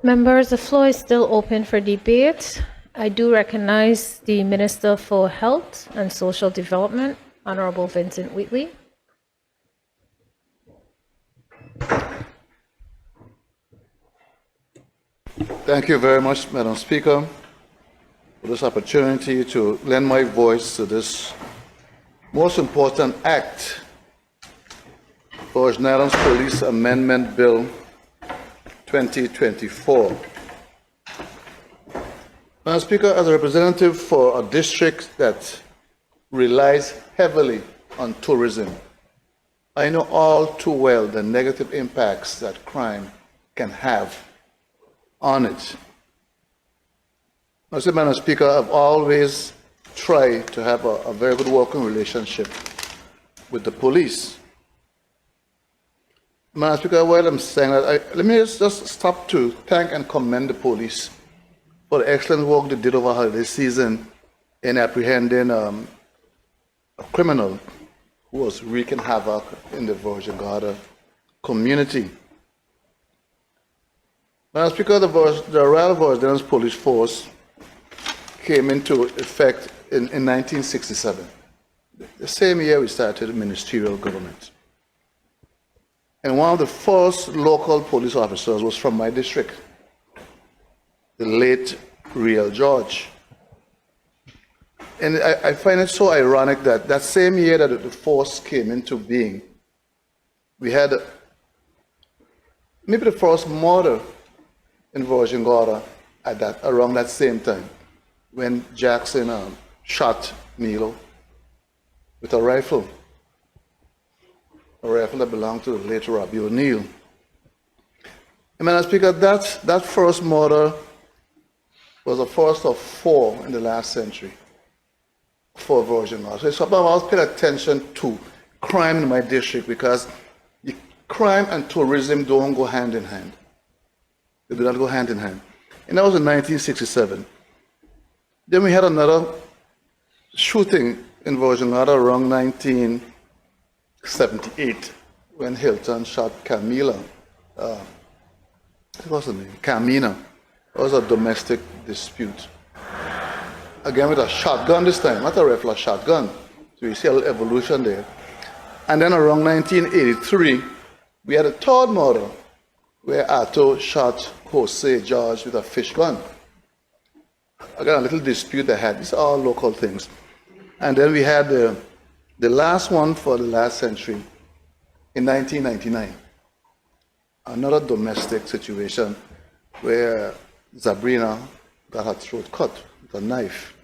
Members, the floor is still open for debate. I do recognize the Minister for Health and Social Development, Honourable Vincent Wheatley. Thank you very much, Madam Speaker, for this opportunity to lend my voice to this most important act for Netherlands Police Amendment Bill 2024. Madam Speaker, as a representative for a district that relies heavily on tourism, I know all too well the negative impacts that crime can have on it. Madam Speaker, I've always tried to have a very good working relationship with the police. Madam Speaker, while I'm saying that, let me just stop to thank and commend the police for the excellent work they did over holiday season in apprehending a criminal who was wreaking havoc in the Virgin Gorda community. Madam Speaker, the Royal Virgin Police Force came into effect in 1967, the same year we started ministerial government. And one of the first local police officers was from my district, the late Real George. And I find it so ironic that that same year that the force came into being, we had maybe the first murder in Virgin Gorda at around that same time, when Jackson shot Milo with a rifle that belonged to the late Robbie O'Neill. And Madam Speaker, that first murder was the first of 4 in the last century for Virgin Gorda. So it's about I was paying attention to crime in my district, because crime and tourism don't go hand in hand. They do not go hand in hand. And that was in 1967. Then we had another shooting in Virgin Gorda around 1978 when Hilton shot Camila. What was her name? Camina. It was a domestic dispute. Again with a shotgun this time, not a rifle, a shotgun. So you see a little evolution there. And then around 1983, we had a third murder where Arto shot Jose George with a fish gun. Again, a little dispute they had. These are all local things. And then we had the last one for the last century in 1999. Another domestic situation where Sabrina got her throat cut with a knife.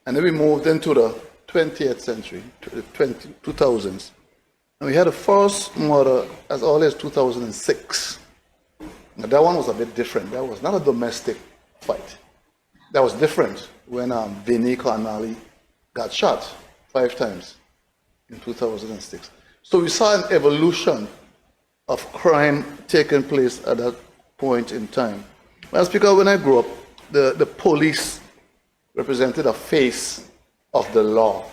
And then we moved into the 20th century, the 2000s. And we had the first murder as early as 2006. Now, that one was a bit different. That was not a domestic fight. That was different when Vinnie Connolly got shot 5 times in 2006. So we saw an evolution of crime taking place at that point in time. Madam Speaker, when I grew up, the police represented a face of the law.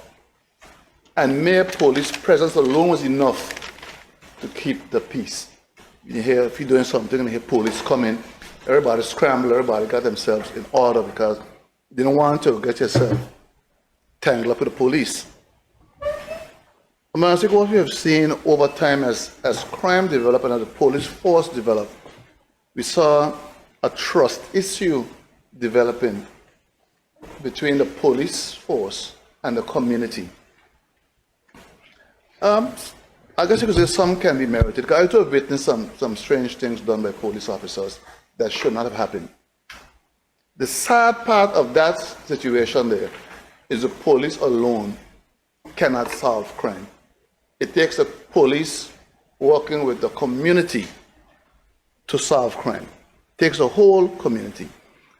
And mere police presence alone was enough to keep the peace. You hear, if you're doing something and you hear police come in, everybody scramble, everybody got themselves in order because they don't want to get yourself tangled up with the police. I think what we have seen over time as crime developed and as the police force developed, we saw a trust issue developing between the police force and the community. I guess you could say some can be merited. I too have witnessed some strange things done by police officers that should not have happened. The sad part of that situation there is the police alone cannot solve crime. It takes the police working with the community to solve crime. It takes the whole community.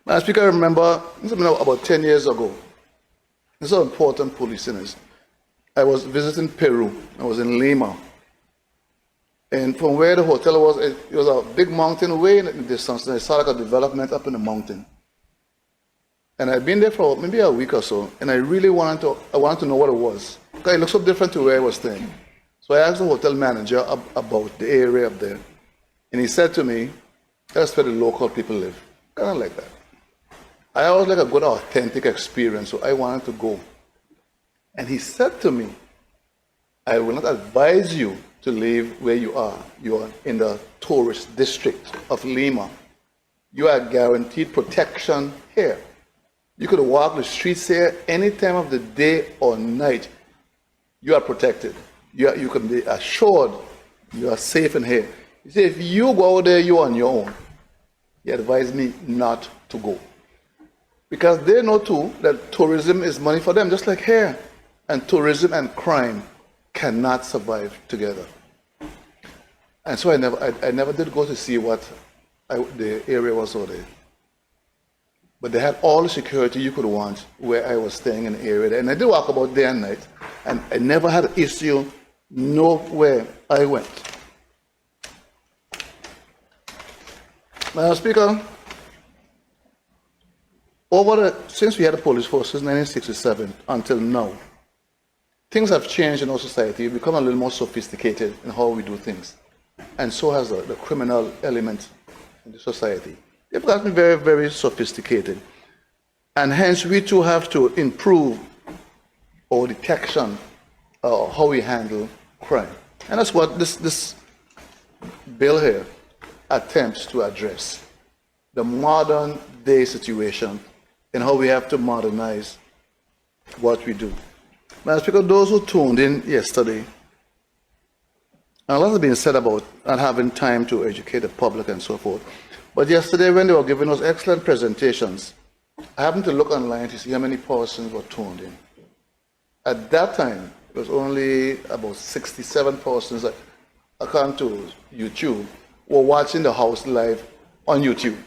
Now, Speaker, I remember about 10 years ago, this is how important policing is. I was visiting Peru. I was in Lima. And from where the hotel was, it was a big mountain way in the distance. And I saw like a development up in the mountain. And I'd been there for maybe a week or so, and I really wanted to know what it was. Because it looked so different to where I was staying. So I asked the hotel manager about the area up there. And he said to me, That's where the local people live. Kind of like that. I always like a good authentic experience, so I wanted to go. And he said to me, I will not advise you to live where you are. You are in the tourist district of Lima. You are guaranteed protection here. You could walk the streets here any time of the day or night. You are protected. You can be assured you are safe in here. He said, if you go out there, you're on your own. He advised me not to go. Because they know too that tourism is money for them, just like here. And tourism and crime cannot survive together. And so I never did go to see what the area was over there. But they had all the security you could want where I was staying in the area. And I did walk about day and night. And I never had an issue nowhere I went. Madam Speaker, since we had the police force since 1967 until now, things have changed in our society. We've become a little more sophisticated in how we do things. And so has the criminal element in the society. They've gotten very, very sophisticated. And hence, we too have to improve our detection of how we handle crime. And that's what this bill here attempts to address. The modern day situation and how we have to modernize what we do. Madam Speaker, those who tuned in yesterday, a lot has been said about not having time to educate the public and so forth. But yesterday, when they were giving us excellent presentations, I happened to look online to see how many persons were tuned in. At that time, it was only about 67 persons, according to YouTube, were watching the House live on YouTube.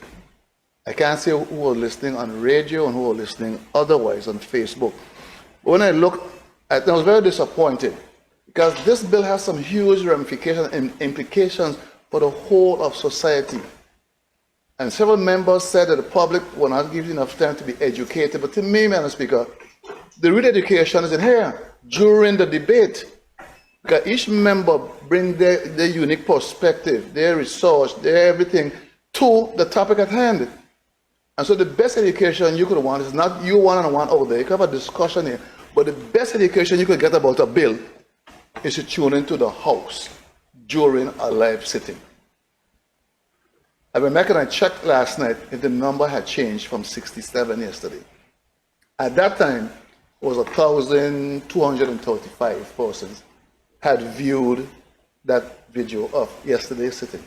I can't say who were listening on radio and who were listening otherwise on Facebook. But when I looked, I was very disappointed because this bill has some huge ramifications and implications for the whole of society. And several members said that the public were not given enough time to be educated. But to me, Madam Speaker, the real education is in here during the debate. Because each member bring their unique perspective, their research, their everything to the topic at hand. And so the best education you could want is not you one-on-one over there. You can have a discussion here. But the best education you could get about a bill is to tune into the House during a live sitting. I remember I checked last night if the number had changed from 67 yesterday. At that time, it was 1,235 persons had viewed that video of yesterday's sitting.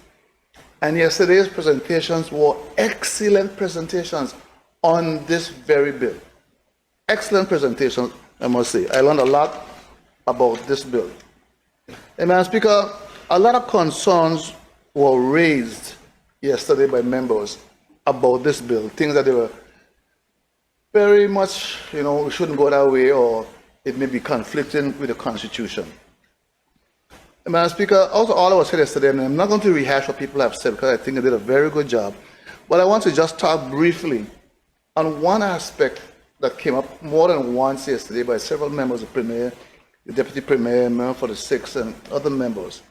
And yesterday's presentations were excellent presentations on this very bill. Excellent presentations, I must say. I learned a lot about this bill. And Madam Speaker, a lot of concerns were raised yesterday by members about this bill, things that they were very much, we shouldn't go that way, or it may be conflicting with the Constitution. And Madam Speaker, also all I was said yesterday, and I'm not going to rehash what people have said because I think they did a very good job, but I want to just talk briefly on one aspect that came up more than once yesterday by several members, the Premier, the Deputy Premier, Member for the Sixth, and other members.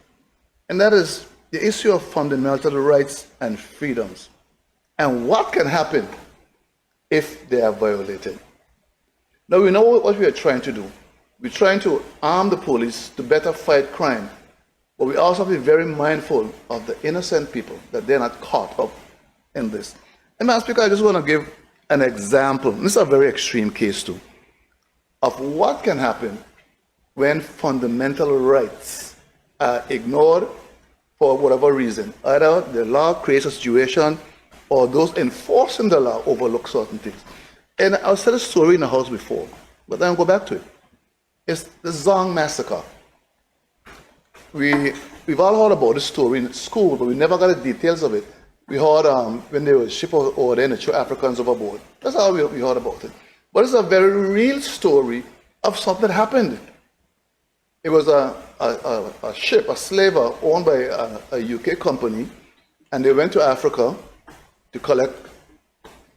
And that is the issue of fundamental rights and freedoms, and what can happen if they are violated. Now, we know what we are trying to do. We're trying to arm the police to better fight crime, but we also have to be very mindful of the innocent people, that they're not caught up in this. And Madam Speaker, I just want to give an example. This is a very extreme case too, of what can happen when fundamental rights are ignored for whatever reason. Either the law creates a situation or those enforcing the law overlook certain things. And I've said a story in the House before, but then I'll go back to it. It's the Zong massacre. We've all heard about this story in school, but we never got the details of it. We heard when they were shipped over there and they threw Africans overboard. That's how we heard about it. But it's a very real story of something that happened. It was a ship, a slaver owned by a UK company, and they went to Africa to collect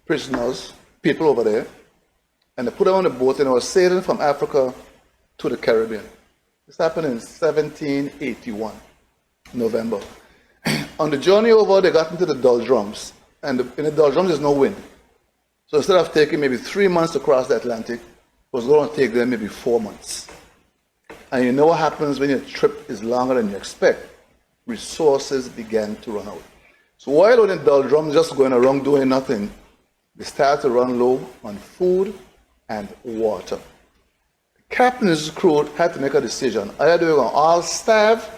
prisoners, people over there, and they put them on a boat and they were sailing from Africa to the Caribbean. This happened in 1781, November. On the journey over, they got into the doldrums, and in the doldrums there's no wind. So instead of taking maybe 3 months to cross the Atlantic, it was going to take them maybe 4 months. And you know what happens when your trip is longer than you expect? Resources began to run out. So while on the doldrums just going around doing nothing, they started to run low on food and water. The captain and his crew had to make a decision. Either you're going to all starve,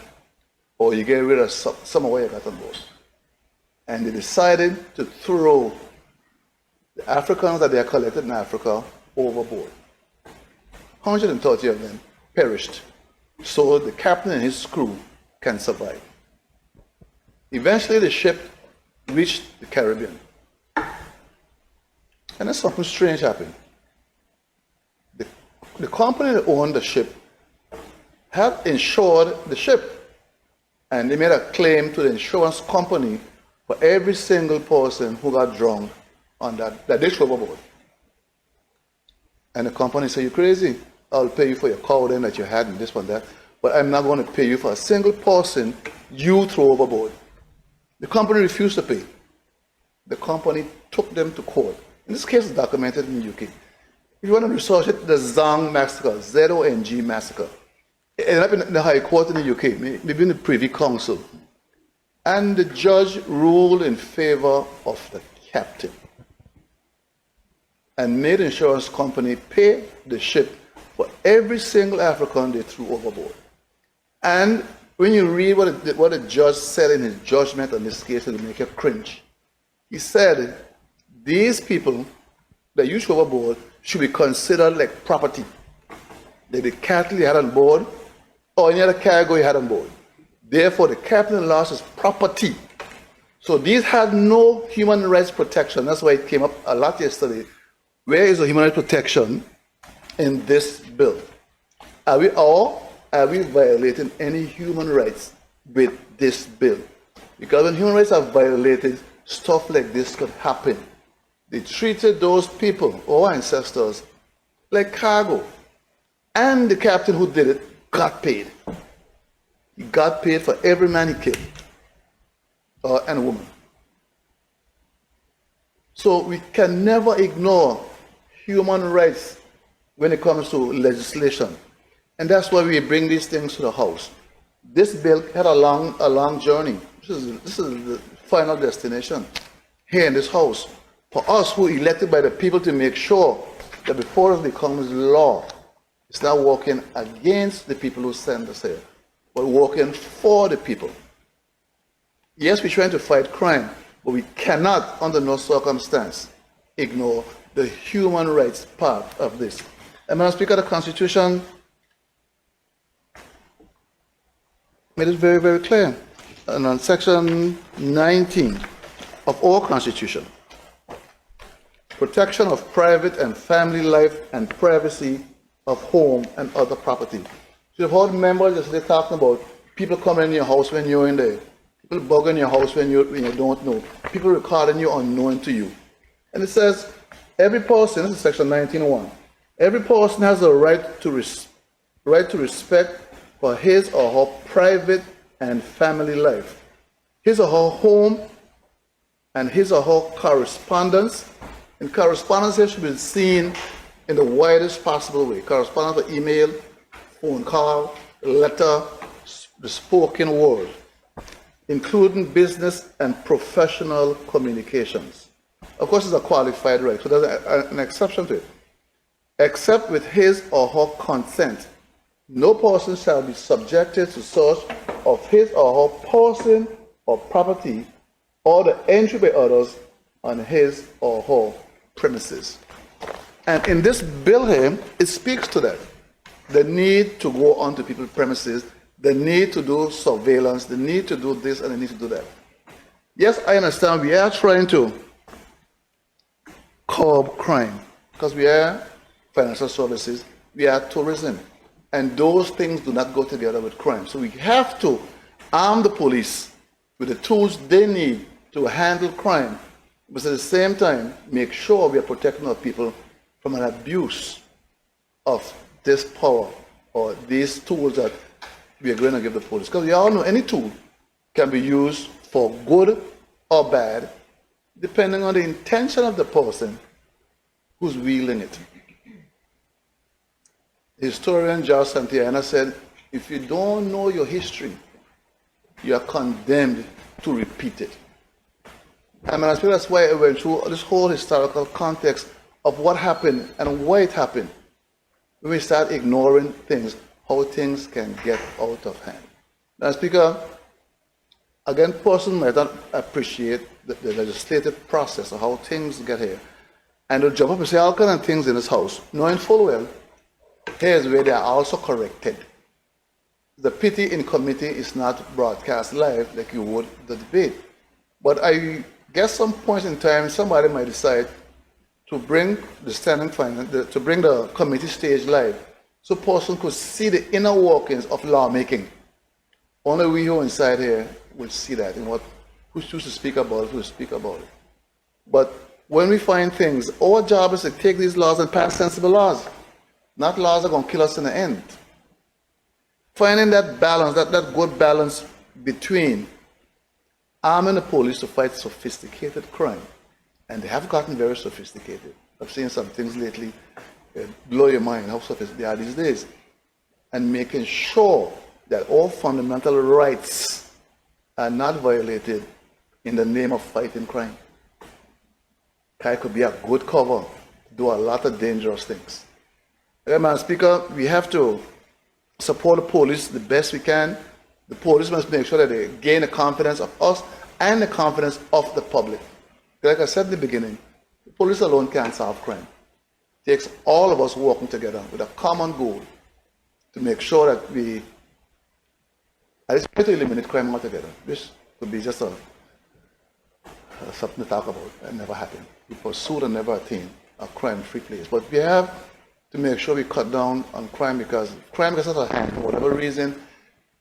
or you get rid of some of what you got on board. And they decided to throw the Africans that they had collected in Africa overboard. 130 of them perished, so the captain and his crew can survive. Eventually the ship reached the Caribbean. And then something strange happened. The company that owned the ship had insured the ship, and they made a claim to the insurance company for every single person who got drowned on that they threw overboard. And the company said, "You're crazy. I'll pay you for your cowden that you had and this one, that, but I'm not going to pay you for a single person you throw overboard." The company refused to pay. The company took them to court. In this case, it's documented in the UK. If you want to research it, the Zong massacre, Z-O-N-G massacre. It ended up in the High Court in the UK, maybe in the Privy Council. And the judge ruled in favor of the captain and made the insurance company pay the ship for every single African they threw overboard. And when you read what the judge said in his judgment on this case, it'll make you cringe. He said, these people that you threw overboard should be considered like property. Like the cattle you had on board, or any other cargo you had on board. Therefore, the captain lost his property. So these had no human rights protection. That's why it came up a lot yesterday. Where is the human rights protection in this bill? Are we violating any human rights with this bill? Because when human rights are violated, stuff like this could happen. They treated those people, our ancestors, like cargo. And the captain who did it got paid. He got paid for every man he killed, and woman. So we can never ignore human rights when it comes to legislation. And that's why we bring these things to the House. This bill had a long journey. This is the final destination here in this House. For us who are elected by the people to make sure that before it becomes law, it's not working against the people who send us here, but working for the people. Yes, we're trying to fight crime, but we cannot, under no circumstance, ignore the human rights part of this. And Madam Speaker, the Constitution made it very, very clear. And on Section 19 of our Constitution, protection of private and family life and privacy of home and other property. So you've heard members yesterday talking about people coming in your house when you're in there, people bugging your house when you don't know, people recording you unknown to you. And it says, every person, this is Section 19.1, every person has a right to respect for his or her private and family life, his or her home, and his or her correspondence. And correspondence here should be seen in the widest possible way. Correspondence by email, phone call, letter, the spoken word, including business and professional communications. Of course, it's a qualified right, so there's an exception to it. Except with his or her consent, no person shall be subjected to search of his or her person or property, or the entry by others on his or her premises. And in this bill here, it speaks to that. The need to go onto people's premises, the need to do surveillance, the need to do this and the need to do that. Yes, I understand we are trying to curb crime because we are financial services, we are tourism, and those things do not go together with crime. So we have to arm the police with the tools they need to handle crime, but at the same time, make sure we are protecting our people from an abuse of this power or these tools that we are going to give the police. Because we all know any tool can be used for good or bad, depending on the intention of the person who's wielding it. Historian George Santayana said, if you don't know your history, you are condemned to repeat it. And that's why I went through this whole historical context of what happened and why it happened. When we start ignoring things, how things can get out of hand. Now, Speaker, again, persons might not appreciate the legislative process of how things get here. And they'll jump up and say all kinds of things in this house, knowing full well, here's where they are also corrected. The pity in committee is not broadcast live like you would the debate. But I guess some point in time, somebody might decide to bring the standing finance, to bring the committee stage live, so person could see the inner workings of lawmaking. Only we who are inside here will see that, and who choose to speak about it, who speak about it. But when we find things, our job is to take these laws and pass sensible laws, not laws that are going to kill us in the end. Finding that balance, that good balance between arming the police to fight sophisticated crime, and they have gotten very sophisticated. I've seen some things lately blow your mind how sophisticated they are these days, and making sure that all fundamental rights are not violated in the name of fighting crime. It could be a good cover to do a lot of dangerous things. Madam Speaker, we have to support the police the best we can. The police must make sure that they gain the confidence of us and the confidence of the public. Like I said in the beginning, the police alone can't solve crime. It takes all of us working together with a common goal to make sure that we at least try to eliminate crime altogether. This could be just something to talk about. It never happened. We pursued and never attained a crime-free place. But we have to make sure we cut down on crime, because crime gets out of hand for whatever reason,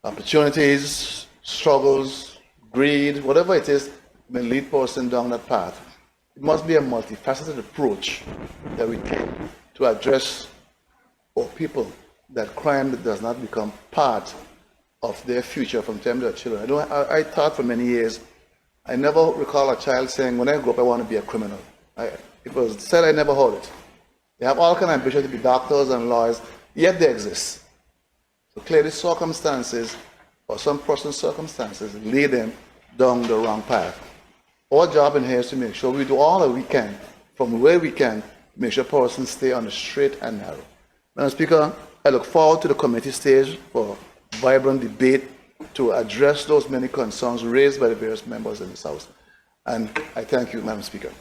opportunities, struggles, greed, whatever it is, may lead person down that path. It must be a multifaceted approach that we take to address our people, that crime does not become part of their future from time to their children. I thought for many years, I never recall a child saying, when I grow up, I want to be a criminal. It was said, I never heard it. They have all kinds of ambition to be doctors and lawyers, yet they exist. So clearly circumstances, or some person's circumstances, lead them down the wrong path. Our job in here is to make sure we do all that we can, from where we can, make sure persons stay on the straight and narrow. Madam Speaker, I look forward to the committee stage for vibrant debate to address those many concerns raised by the various members in this House. And I thank you, Madam Speaker.